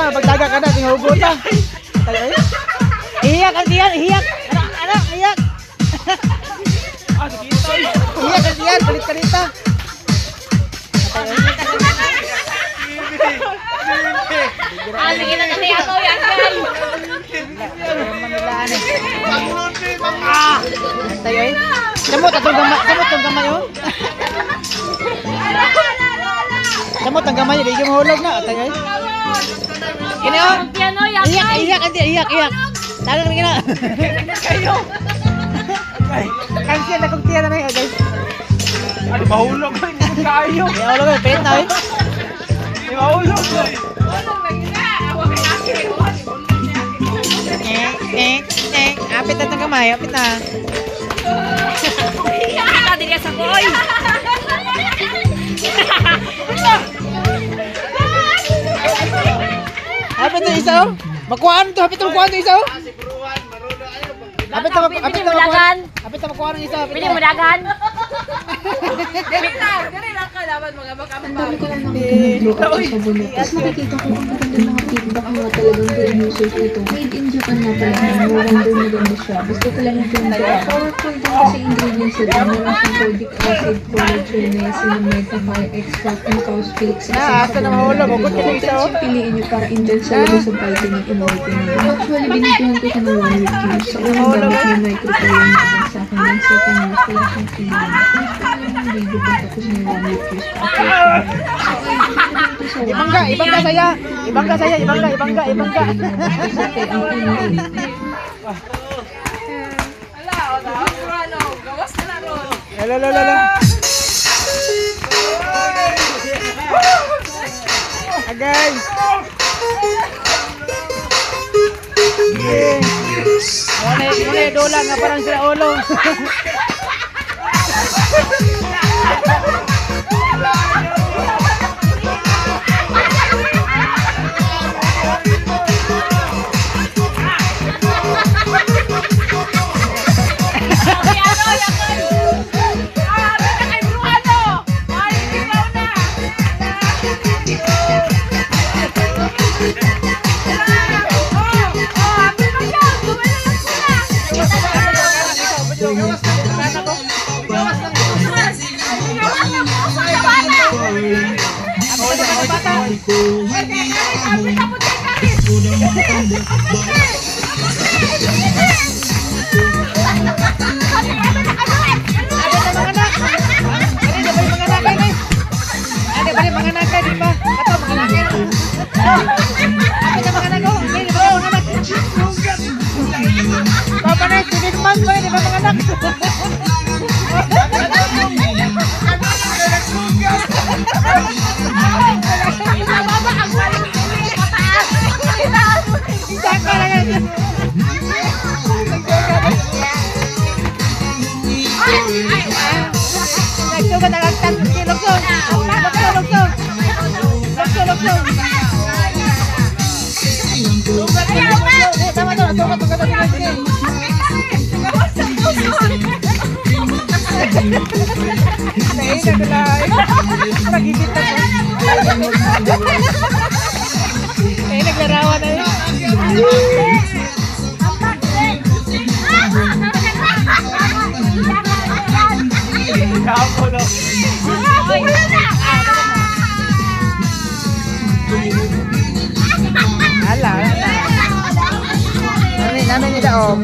Pagdaga ka na, tinghugot na. Iyak ang diyan, iyak. Anak, iyak. Iyak ang diyan, kulit ka rita. Sige na kasi ako yan, guys. Tayo eh. Samot ang gamay oh. Samot ang gamay, di ka mahulog na. Tayo eh. Kini oh. Iyak. Tagang na. Kayo. Kansiyan na kong tiyan na ngayon, guys. Ano, mahulog ko yung kayo. Mahulog ko, pet na eh. Mahulog ko. Apit na itong kamay, apit na. Kita din sa boy. Apit na isa oh. Makuhaan to, apit na makuhaan to isa oh. Apit na makuhaan. Apit na makuhaan ng isa. Pili mo dagan. Ang dami ko lang nakikita ng sa bonnet. Tapos nakikita ko ang maganda mga feedback mga talagang green users ito. Made in Japan na pala. No wonder maganda siya. Gusto ko lang yung pinto. Powerful din kasi ingredients ito. Meron siyang folic acid, collagen, niacinamide, fire extract, and cow's flakes. Asa na mahulog. Bukod ka ng isa oh. Piliin niyo para indulge sa labas ng vitamin and vitamin. Actually, binigyan ko siya ng 1 week use. Sa unang gamit niya microphone sa akin. Then second use, wala siyang feeling. First ko lang ng video ba tapos may 1 week use. Ibangga saya. Ibangga. Lala. Agay. Muna dola nga parang sila ulo. Naglarawan na yun. Ala. Nanay nila oh.